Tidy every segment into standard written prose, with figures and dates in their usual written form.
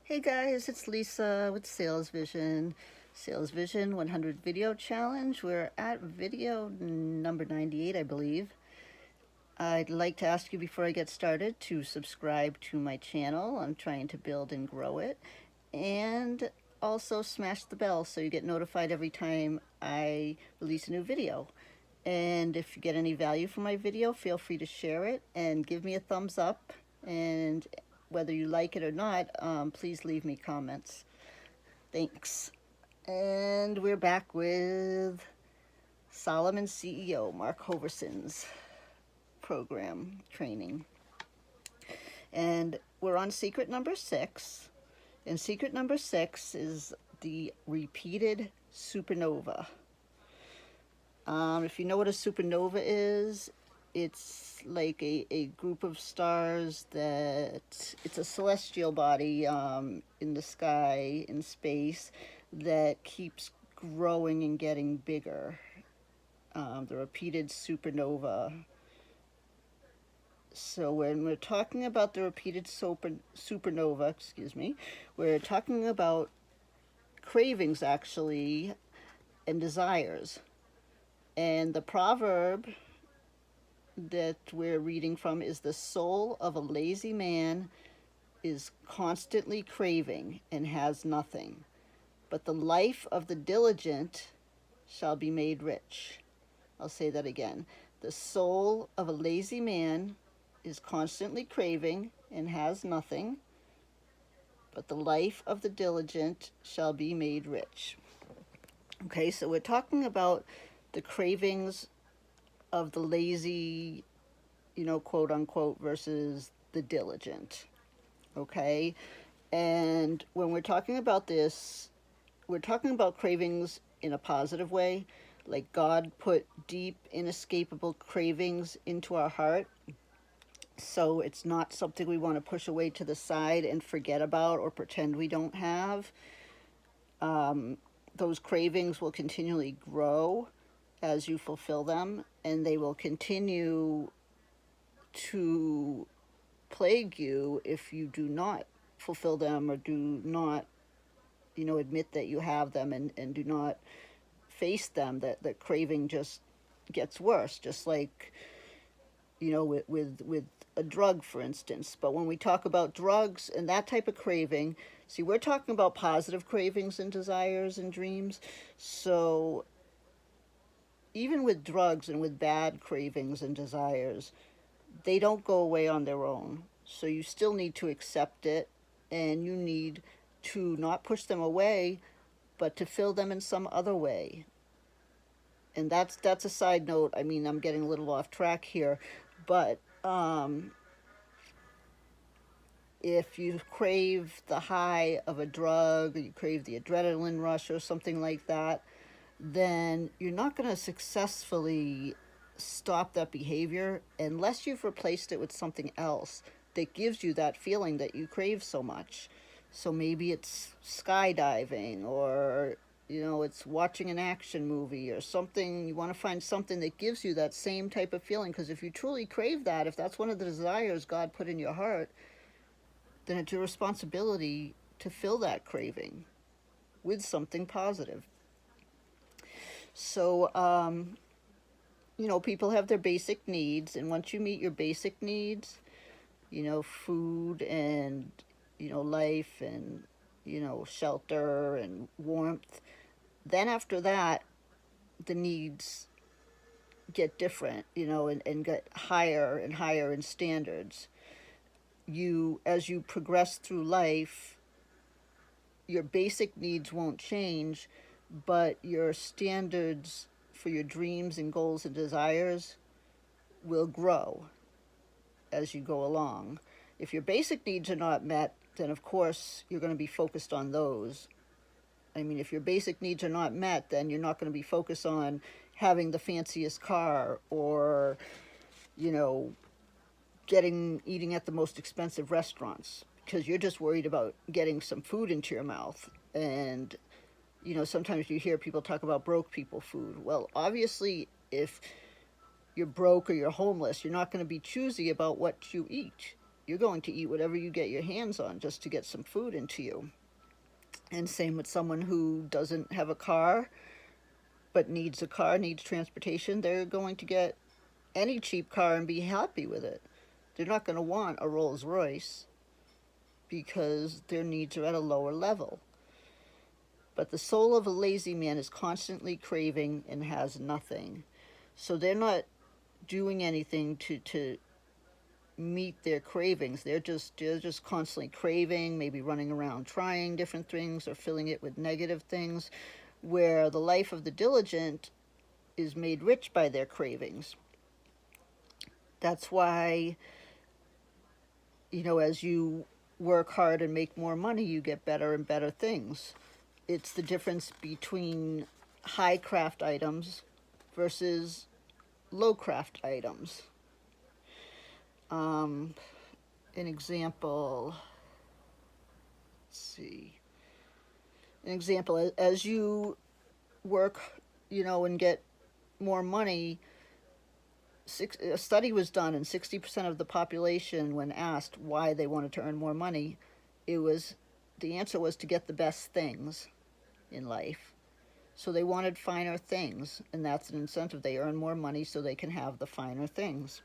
Hey guys, it's Lisa with Salesvision. Salesvision 100 Video Challenge. We're at video number 98, I believe. I'd like to ask you before I get started to subscribe to my channel. I'm trying to build and grow it. And also smash the bell so you get notified every time I release a new video. And if you get any value from my video, feel free to share it and give me a thumbs up. And whether you like it or not, please leave me comments. Thanks. And we're back with SolomonCEO, Mark Hoverson's program training. And we're on secret number 6. And secret number 6 is the repeated supernova. If you know what a supernova is, it's like a group of stars that it's a celestial body in the sky, in space, that keeps growing and getting bigger. The repeated supernova. So when we're talking about the repeated supernova, we're talking about cravings actually and desires. And the proverb that we're reading from is the soul of a lazy man is constantly craving and has nothing, but the life of the diligent shall be made rich. I'll say that again. The soul of a lazy man is constantly craving and has nothing, but the life of the diligent shall be made rich. Okay, so we're talking about the cravings of the lazy, quote unquote, versus the diligent. Okay, and when we're talking about this, we're talking about cravings in a positive way, like God put deep, inescapable cravings into our heart. So it's not something we want to push away to the side and forget about or pretend we don't have. Those cravings will continually grow as you fulfill them, and they will continue to plague you if you do not fulfill them or do not, admit that you have them and do not face them. That craving just gets worse, just like, with a drug, for instance. But when we talk about drugs and that type of craving, see, we're talking about positive cravings and desires and dreams. So even with drugs and with bad cravings and desires, they don't go away on their own. So you still need to accept it, and you need to not push them away, but to fill them in some other way. And that's a side note. I mean, I'm getting a little off track here, but if you crave the high of a drug, or you crave the adrenaline rush or something like that, then you're not going to successfully stop that behavior unless you've replaced it with something else that gives you that feeling that you crave so much. So maybe it's skydiving, or it's watching an action movie or something. You want to find something that gives you that same type of feeling, because if you truly crave that, if that's one of the desires God put in your heart, then it's your responsibility to fill that craving with something positive. So, people have their basic needs, and once you meet your basic needs, food and, life and, shelter and warmth, then after that, the needs get different, and get higher and higher in standards. As you progress through life, your basic needs won't change, but your standards for your dreams and goals and desires will grow as you go along. If your basic needs are not met, then of course you're going to be focused on those. I mean, if your basic needs are not met, then you're not going to be focused on having the fanciest car, or, eating at the most expensive restaurants, because you're just worried about getting some food into your mouth. And sometimes you hear people talk about broke people food. Well, obviously, if you're broke or you're homeless, you're not going to be choosy about what you eat. you're going to eat whatever you get your hands on just to get some food into you. And same with someone who doesn't have a car but needs a car, needs transportation. They're going to get any cheap car and be happy with it. They're not going to want a Rolls Royce because their needs are at a lower level. But the soul of a lazy man is constantly craving and has nothing. So they're not doing anything to meet their cravings. They're just constantly craving, maybe running around trying different things or filling it with negative things, where the life of the diligent is made rich by their cravings. That's why, as you work hard and make more money, you get better and better things. It's the difference between high craft items versus low craft items. An example, as you work, and get more money, a study was done, and 60% of the population, when asked why they wanted to earn more money, the answer was to get the best things in life. So they wanted finer things, and that's an incentive. They earn more money so they can have the finer things.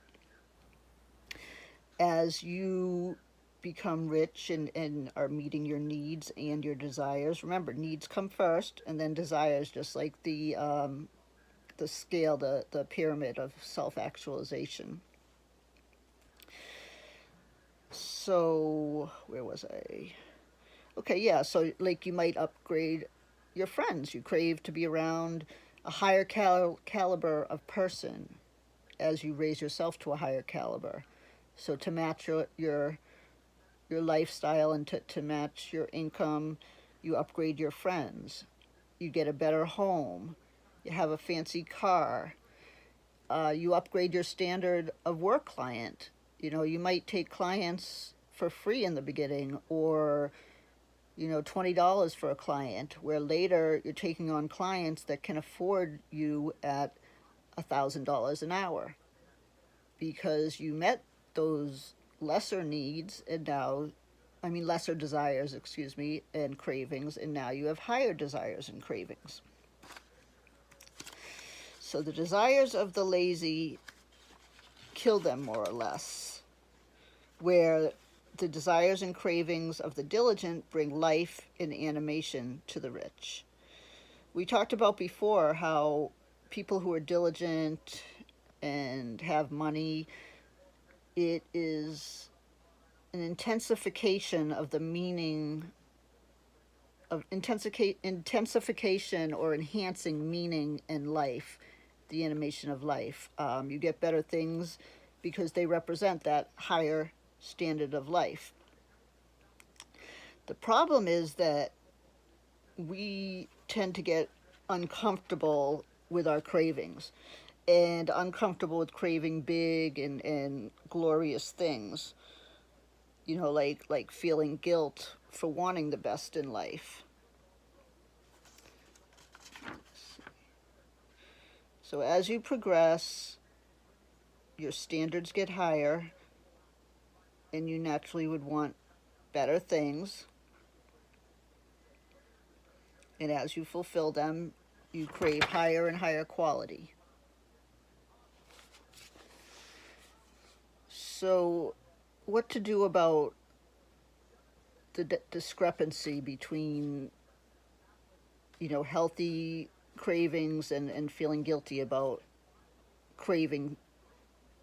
As you become rich and are meeting your needs and your desires, remember, needs come first and then desires, just like the scale, the pyramid of self-actualization. So where was I? Okay, yeah, so like you might upgrade your friends. You crave to be around a higher caliber of person as you raise yourself to a higher caliber. So to match your lifestyle and to match your income, you upgrade your friends. You get a better home. You have a fancy car. You upgrade your standard of work client. You might take clients for free in the beginning, or $20 for a client, where later you're taking on clients that can afford you at $1,000 an hour because you met those lesser needs lesser desires, and cravings, and now you have higher desires and cravings. So the desires of the lazy kill them, more or less, where the desires and cravings of the diligent bring life and animation to the rich. We talked about before how people who are diligent and have money, it is an intensification of the meaning of intensification or enhancing meaning in life, the animation of life. You get better things because they represent that higher standard of life. The problem is that we tend to get uncomfortable with our cravings and uncomfortable with craving big and glorious things. Like feeling guilt for wanting the best in life. So as you progress, your standards get higher, and you naturally would want better things. And as you fulfill them, you crave higher and higher quality. So what to do about the discrepancy between, healthy cravings and feeling guilty about craving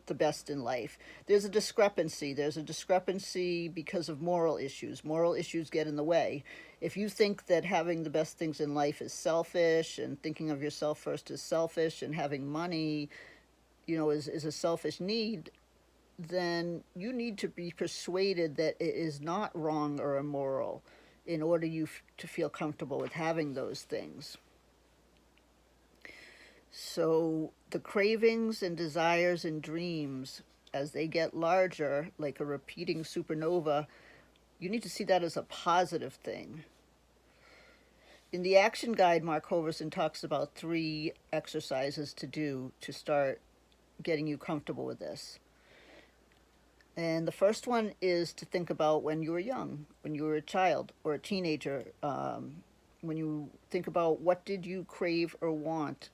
the best in life? There's a discrepancy. There's a discrepancy because of moral issues. Moral issues get in the way. If you think that having the best things in life is selfish, and thinking of yourself first is selfish, and having money, is a selfish need, then you need to be persuaded that it is not wrong or immoral in order to feel comfortable with having those things. So the cravings and desires and dreams, as they get larger, like a repeating supernova, you need to see that as a positive thing. In the action guide, Mark Hoverson talks about 3 exercises to do to start getting you comfortable with this. And the first one is to think about when you were young, when you were a child or a teenager. When you think about what did you crave or want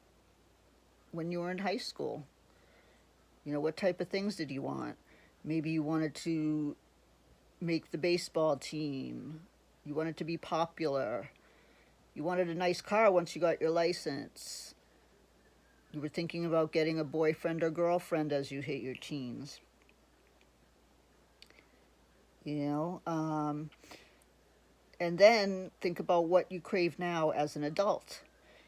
when you were in high school. What type of things did you want? Maybe you wanted to make the baseball team. You wanted to be popular. You wanted a nice car once you got your license. You were thinking about getting a boyfriend or girlfriend as you hit your teens. You know, and then think about what you crave now as an adult.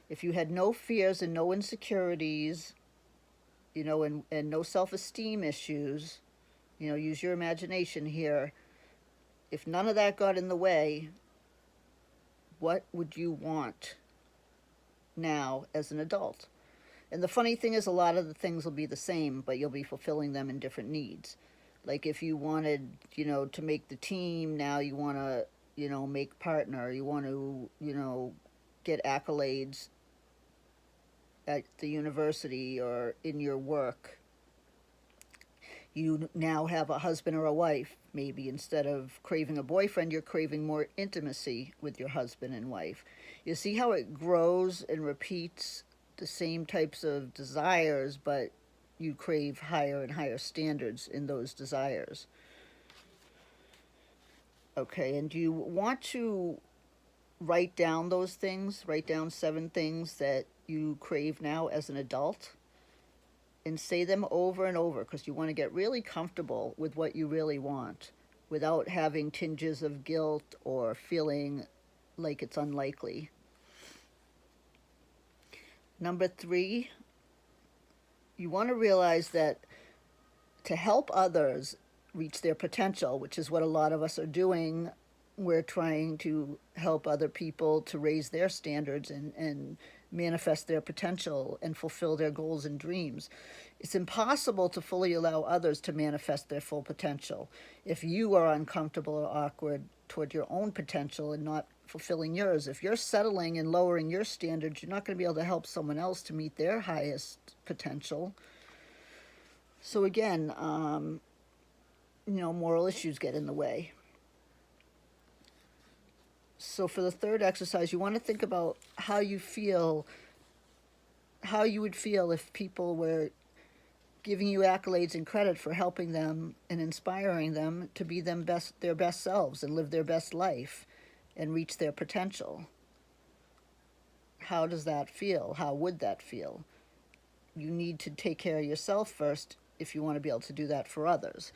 If you had no fears and no insecurities, and no self-esteem issues, use your imagination here. If none of that got in the way, what would you want now as an adult? And the funny thing is, a lot of the things will be the same, but you'll be fulfilling them in different needs. Like if you wanted, to make the team, now you want to, make partner. You want to, get accolades at the university or in your work. You now have a husband or a wife. Maybe instead of craving a boyfriend, you're craving more intimacy with your husband and wife. You see how it grows and repeats the same types of desires, but you crave higher and higher standards in those desires. Okay, and you want to write down those things, write down 7 things that you crave now as an adult, and say them over and over because you want to get really comfortable with what you really want without having tinges of guilt or feeling like it's unlikely. Number 3, you want to realize that to help others reach their potential, which is what a lot of us are doing, we're trying to help other people to raise their standards and manifest their potential and fulfill their goals and dreams. It's impossible to fully allow others to manifest their full potential if you are uncomfortable or awkward toward your own potential and not fulfilling yours. If you're settling and lowering your standards, you're not going to be able to help someone else to meet their highest potential. So again, moral issues get in the way. So for the third exercise, you want to think about how you would feel if people were giving you accolades and credit for helping them and inspiring them to be their best selves and live their best life and reach their potential. How does that feel? How would that feel? You need to take care of yourself first if you want to be able to do that for others.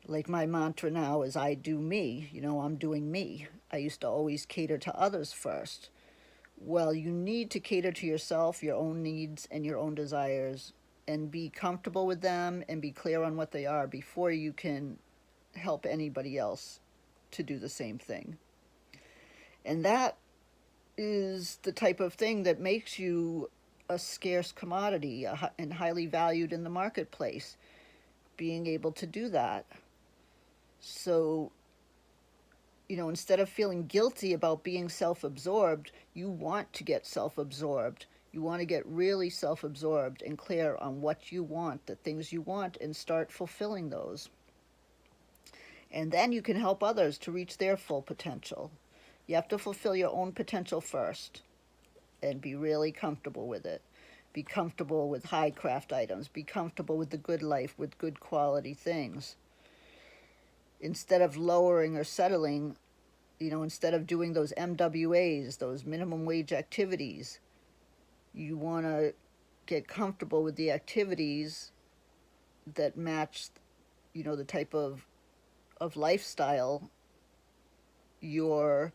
Like my mantra now is I do me. I'm doing me. I used to always cater to others first. Well, you need to cater to yourself, your own needs and your own desires, and be comfortable with them and be clear on what they are before you can help anybody else to do the same thing. And that is the type of thing that makes you a scarce commodity and highly valued in the marketplace, being able to do that. So, instead of feeling guilty about being self-absorbed, you want to get self-absorbed. You want to get really self-absorbed and clear on what you want, the things you want, and start fulfilling those. And then you can help others to reach their full potential. You have to fulfill your own potential first and be really comfortable with it. Be comfortable with high craft items. Be comfortable with the good life, with good quality things. Instead of lowering or settling, instead of doing those MWAs, those minimum wage activities, you want to get comfortable with the activities that match, the type of lifestyle you're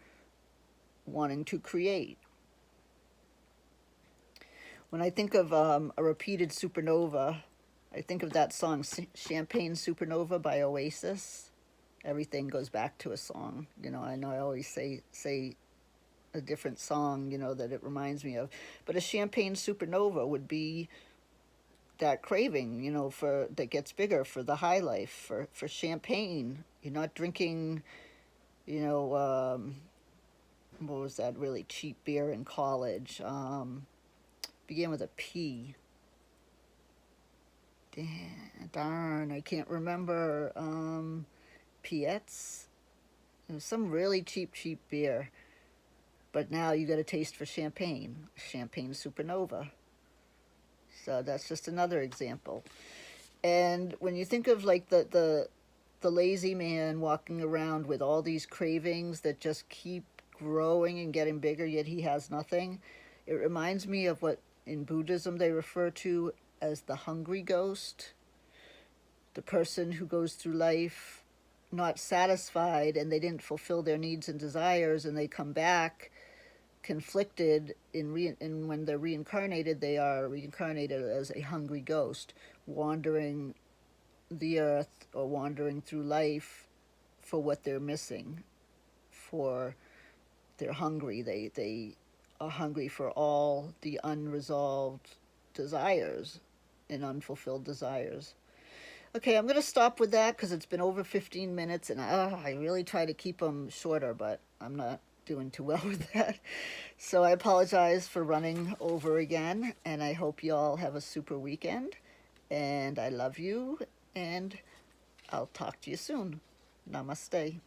wanting to create. When I think of a repeated supernova, I think of that song, Champagne Supernova by Oasis. Everything goes back to a song. I know I always say a different song, that it reminds me of. But a champagne supernova would be that craving, that gets bigger for the high life, for champagne. You're not drinking, what was that really cheap beer in college? Began with a P. Darn, I can't remember. Piet's. It was some really cheap beer. But now you got a taste for champagne. Champagne Supernova. So that's just another example. And when you think of like the lazy man walking around with all these cravings that just keep growing and getting bigger, yet he has nothing, it reminds me of what in Buddhism they refer to as the hungry ghost. The person who goes through life not satisfied and they didn't fulfill their needs and desires, and they come back conflicted and when they're reincarnated, they are reincarnated as a hungry ghost, wandering the earth or wandering through life for what they're missing. For they're hungry. They are hungry for all the unresolved desires and unfulfilled desires. Okay, I'm going to stop with that because it's been over 15 minutes, and I really try to keep them shorter, but I'm not doing too well with that. So I apologize for running over again, and I hope you all have a super weekend, and I love you, and I'll talk to you soon. Namaste.